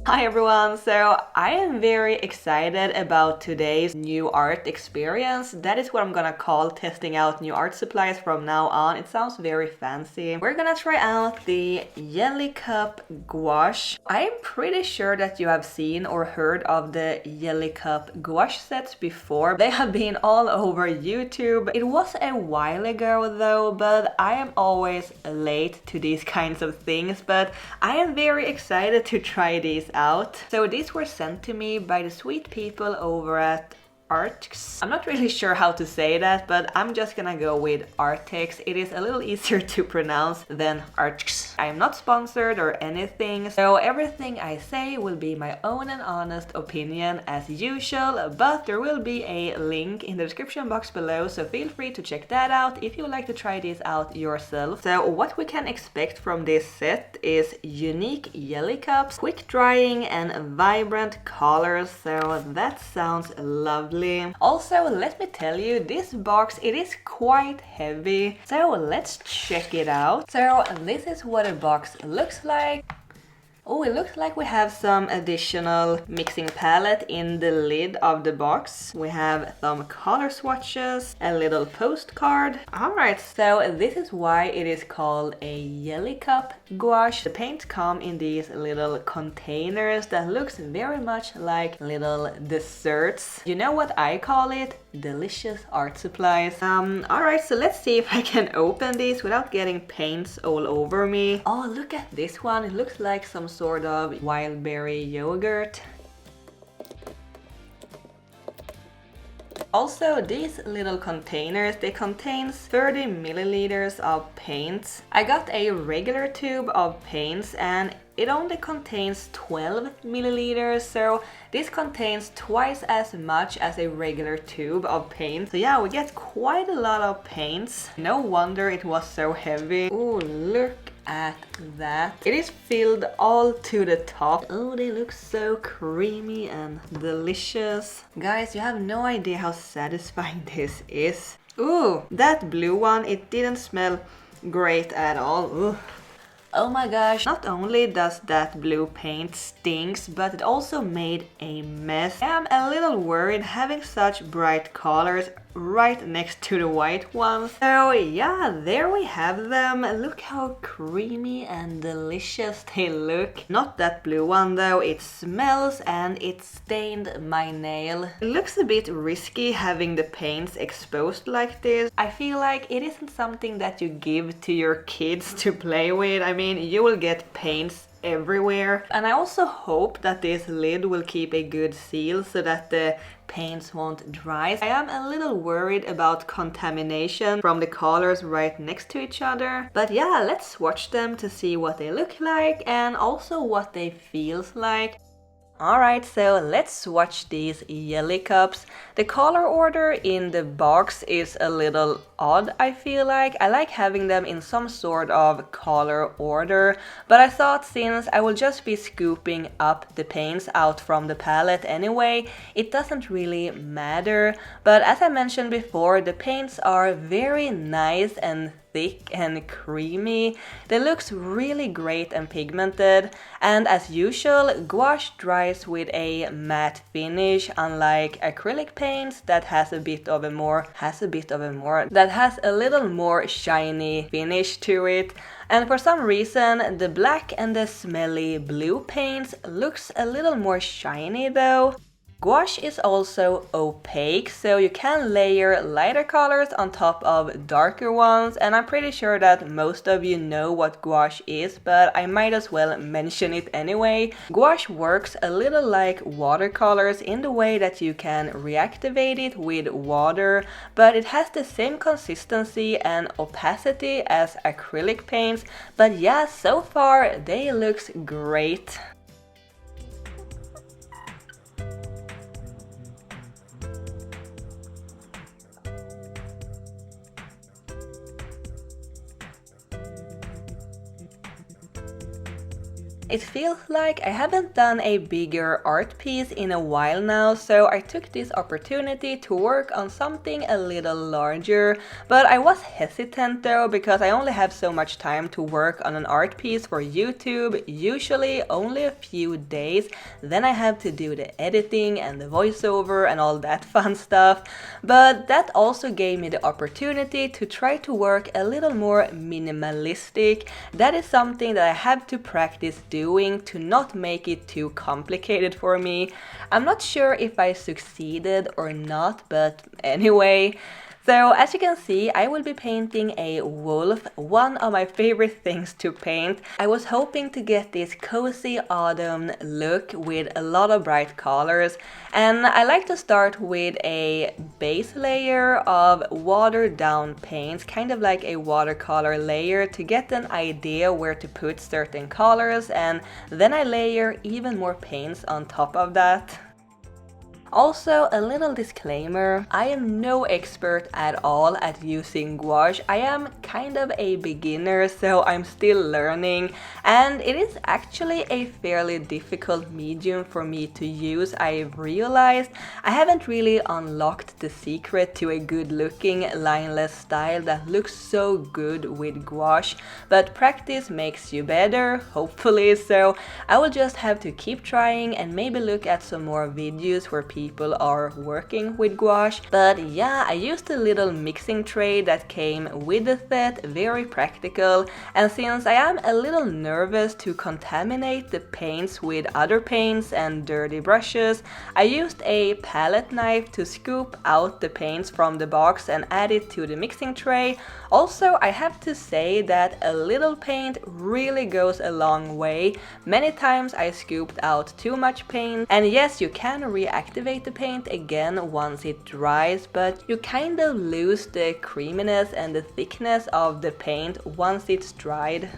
Hi everyone! So I am very excited about today's new art experience. That is what I'm gonna call testing out new art supplies from now on. It sounds very fancy. We're gonna try out the Jelly Cup Gouache. I'm pretty sure that you have seen or heard of the Jelly Cup Gouache sets before. They have been all over YouTube. It was a while ago though, but I am always late to these kinds of things. But I am very excited to try these out. So these were sent to me by the sweet people over at Arrtx. I'm not really sure how to say that, but I'm just gonna go with Arrtx. It is a little easier to pronounce than Arrtx. I am not sponsored or anything, so everything I say will be my own and honest opinion as usual, but there will be a link in the description box below, so feel free to check that out if you would like to try these out yourself. So what we can expect from this set is unique jelly cups, quick drying and vibrant colors, so that sounds lovely. Also, let me tell you, this box, it is quite heavy, so let's check it out. So this is what a box looks like. Oh, it looks like we have some additional mixing palette in the lid of the box. We have some color swatches, a little postcard. Alright, so this is why it is called a Jelly Cup Gouache. The paints come in these little containers that looks very much like little desserts. You know what I call it? Delicious art supplies. Alright, so let's see if I can open these without getting paints all over me. Oh, look at this one. It looks like some sort of wild berry yogurt. Also, these little containers, they contain 30 milliliters of paints. I got a regular tube of paints and it only contains 12 milliliters, so this contains twice as much as a regular tube of paint. So yeah, we get quite a lot of paints. No wonder it was so heavy. Ooh, look at that. It is filled all to the top. Oh, they look so creamy and delicious. Guys, you have no idea how satisfying this is. Ooh, that blue one, it didn't smell great at all. Ooh. Oh my gosh, not only does that blue paint stinks, but it also made a mess. I am a little worried having such bright colors right next to the white ones. So yeah, there we have them. Look how creamy and delicious they look. Not that blue one though, it smells and it stained my nail. It looks a bit risky having the paints exposed like this. I feel like it isn't something that you give to your kids to play with. I mean, you will get paints everywhere. And I also hope that this lid will keep a good seal so that the paints won't dry. I am a little worried about contamination from the colors right next to each other. But yeah, let's swatch them to see what they look like and also what they feels like. Alright, so let's swatch these jelly cups. The color order in the box is a little odd, I feel like. I like having them in some sort of color order, but I thought since I will just be scooping up the paints out from the palette anyway, it doesn't really matter. But as I mentioned before, the paints are very nice and thick and creamy. They looks really great and pigmented, and as usual, gouache dries with a matte finish, unlike acrylic paints that has a little more shiny finish to it. And for some reason, the black and the smelly blue paints looks a little more shiny though. Gouache is also opaque, so you can layer lighter colors on top of darker ones, and I'm pretty sure that most of you know what gouache is, but I might as well mention it anyway. Gouache works a little like watercolors in the way that you can reactivate it with water, but it has the same consistency and opacity as acrylic paints. But yeah, so far they looks great. It feels like I haven't done a bigger art piece in a while now, so I took this opportunity to work on something a little larger, but I was hesitant though because I only have so much time to work on an art piece for YouTube, usually only a few days, then I have to do the editing and the voiceover and all that fun stuff, but that also gave me the opportunity to try to work a little more minimalistic. That is something that I have to practice doing to not make it too complicated for me. I'm not sure if I succeeded or not, but anyway. So as you can see, I will be painting a wolf, one of my favorite things to paint. I was hoping to get this cozy autumn look with a lot of bright colors, and I like to start with a base layer of watered down paints, kind of like a watercolor layer, to get an idea where to put certain colors, and then I layer even more paints on top of that. Also, a little disclaimer, I am no expert at all at using gouache. I am kind of a beginner, so I'm still learning, and it is actually a fairly difficult medium for me to use. I've realized I haven't really unlocked the secret to a good looking lineless style that looks so good with gouache, but practice makes you better, hopefully, so I will just have to keep trying and maybe look at some more videos where people are working with gouache. But yeah, I used a little mixing tray that came with the set, very practical, and since I am a little nervous to contaminate the paints with other paints and dirty brushes, I used a palette knife to scoop out the paints from the box and add it to the mixing tray. Also, I have to say that a little paint really goes a long way. Many times I scooped out too much paint, and yes, you can reactivate the paint again once it dries, but you kind of lose the creaminess and the thickness of the paint once it's dried.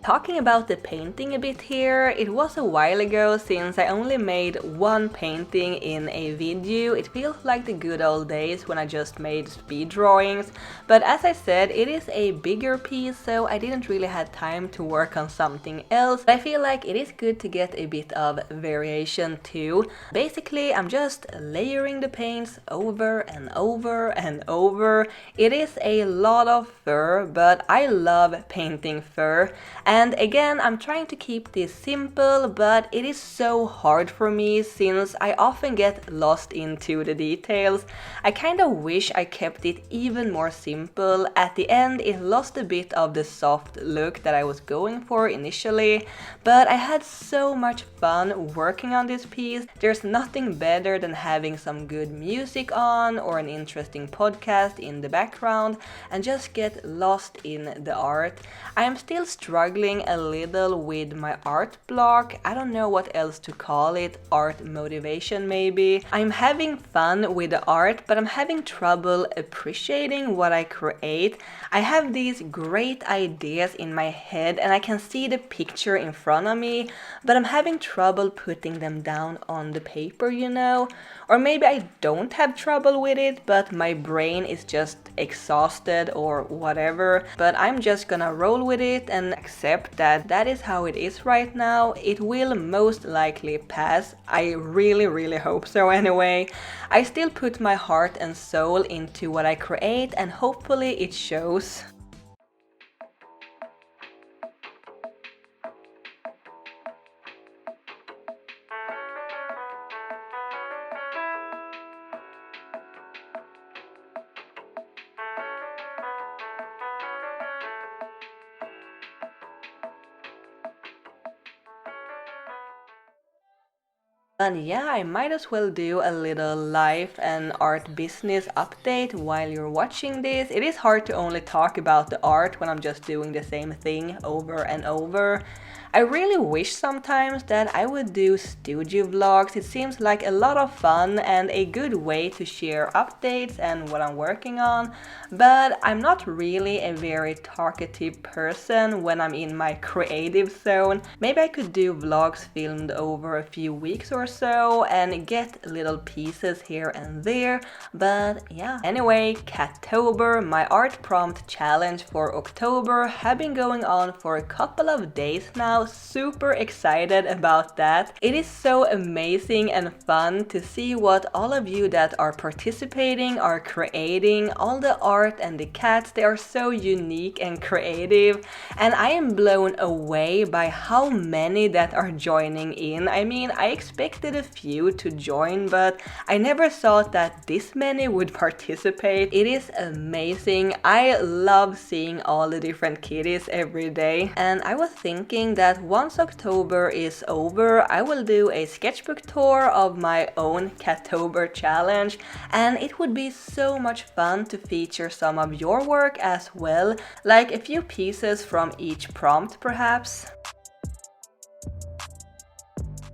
Talking about the painting a bit here, it was a while ago since I only made one painting in a video. It feels like the good old days when I just made speed drawings, but as I said, it is a bigger piece, so I didn't really have time to work on something else. I feel like it is good to get a bit of variation too. Basically, I'm just layering the paints over and over and over. It is a lot of fur, but I love painting fur. And again, I'm trying to keep this simple, but it is so hard for me since I often get lost into the details. I kind of wish I kept it even more simple. At the end, it lost a bit of the soft look that I was going for initially, but I had so much fun working on this piece. There's nothing better than having some good music on or an interesting podcast in the background and just get lost in the art. I am still struggling a little with my art block. I don't know what else to call it, art motivation maybe. I'm having fun with the art, but I'm having trouble appreciating what I create. I have these great ideas in my head and I can see the picture in front of me, but I'm having trouble putting them down on the paper, you know? Or maybe I don't have trouble with it, but my brain is just exhausted or whatever. But I'm just gonna roll with it and accept that that is how it is right now. It will most likely pass. I really hope so anyway. I still put my heart and soul into what I create and hopefully it shows. And yeah, I might as well do a little life and art business update while you're watching this. It is hard to only talk about the art when I'm just doing the same thing over and over. I really wish sometimes that I would do studio vlogs. It seems like a lot of fun and a good way to share updates and what I'm working on, but I'm not really a very talkative person when I'm in my creative zone. Maybe I could do vlogs filmed over a few weeks or so and get little pieces here and there, but yeah. Anyway, Cattober, my art prompt challenge for October, have been going on for a couple of days now. Super excited about that. It is so amazing and fun to see what all of you that are participating are creating. All the art and the cats, they are so unique and creative, and I am blown away by how many that are joining in. I mean, I expected a few to join, but I never thought that this many would participate. It is amazing. I love seeing all the different kitties every day, and I was thinking that once October is over, I will do a sketchbook tour of my own Cattober challenge, and it would be so much fun to feature some of your work as well, like a few pieces from each prompt perhaps.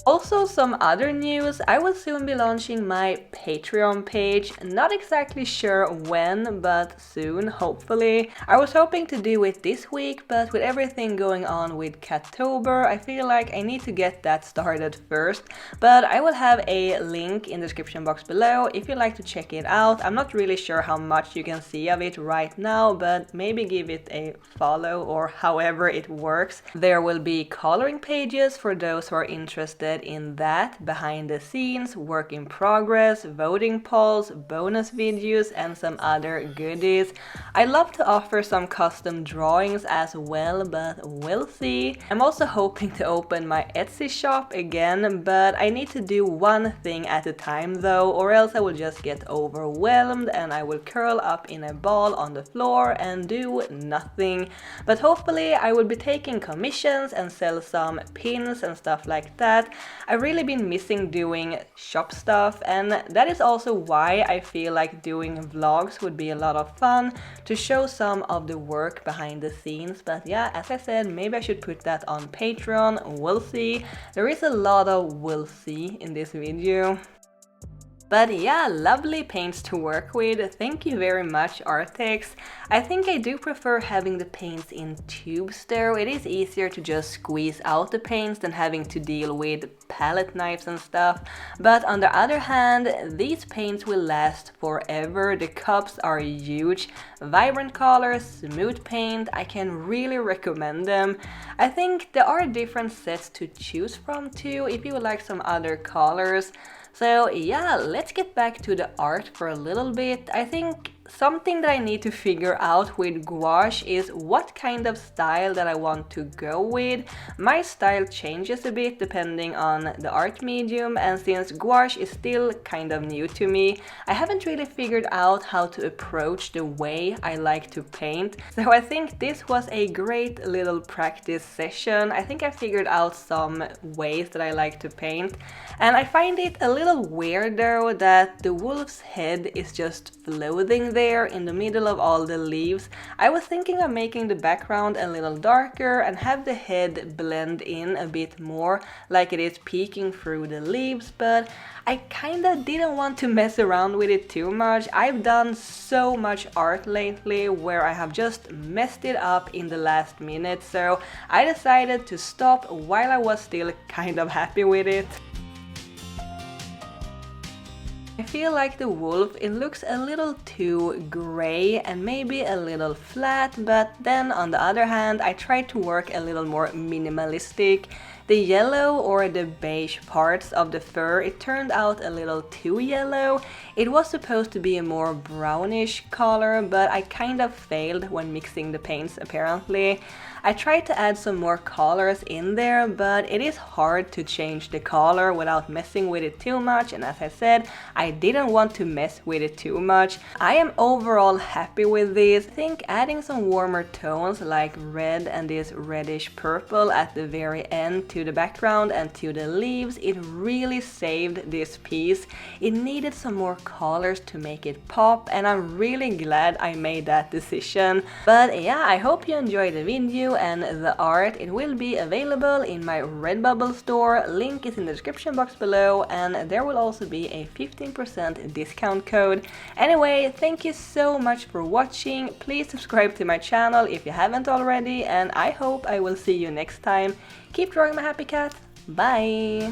Also, some other news, I will soon be launching my Patreon page. Not exactly sure when, but soon, hopefully. I was hoping to do it this week, but with everything going on with Cattober, I feel like I need to get that started first. But I will have a link in the description box below if you'd like to check it out. I'm not really sure how much you can see of it right now, but maybe give it a follow or however it works. There will be coloring pages for those who are interested in that, behind the scenes, work in progress, voting polls, bonus videos, and some other goodies. I love to offer some custom drawings as well, but we'll see. I'm also hoping to open my Etsy shop again, but I need to do one thing at a time though, or else I will just get overwhelmed and I will curl up in a ball on the floor and do nothing. But hopefully I will be taking commissions and sell some pins and stuff like that. I've really been missing doing shop stuff, and that is also why I feel like doing vlogs would be a lot of fun to show some of the work behind the scenes. But yeah, as I said, maybe I should put that on Patreon. We'll see. There is a lot of we'll see in this video. But yeah, lovely paints to work with. Thank you very much, Arrtx. I think I do prefer having the paints in tubes though. It is easier to just squeeze out the paints than having to deal with palette knives and stuff. But on the other hand, these paints will last forever. The cups are huge, vibrant colors, smooth paint. I can really recommend them. I think there are different sets to choose from too if you would like some other colors. So yeah, let's get back to the art for a little bit. I think something that I need to figure out with gouache is what kind of style that I want to go with. My style changes a bit depending on the art medium, and since gouache is still kind of new to me, I haven't really figured out how to approach the way I like to paint. So I think this was a great little practice session. I think I figured out some ways that I like to paint, and I find it a little weird though that the wolf's head is just floating there in the middle of all the leaves. I was thinking of making the background a little darker and have the head blend in a bit more, like it is peeking through the leaves, but I kinda didn't want to mess around with it too much. I've done so much art lately where I have just messed it up in the last minute, so I decided to stop while I was still kind of happy with it. I feel like the wolf, it looks a little too grey and maybe a little flat, but then on the other hand I tried to work a little more minimalistic. The yellow or the beige parts of the fur, it turned out a little too yellow. It was supposed to be a more brownish color, but I kind of failed when mixing the paints apparently. I tried to add some more colors in there, but it is hard to change the color without messing with it too much, and as I said, I didn't want to mess with it too much. I am overall happy with this. I think adding some warmer tones like red and this reddish purple at the very end to the background and to the leaves, it really saved this piece. It needed some more colors to make it pop, and I'm really glad I made that decision. But yeah, I hope you enjoyed the video and the art. It will be available in my Redbubble store. Link is in the description box below, and there will also be a 15% discount code. Anyway, thank you so much for watching. Please subscribe to my channel if you haven't already, and I hope I will see you next time. Keep drawing my happy cat. Bye!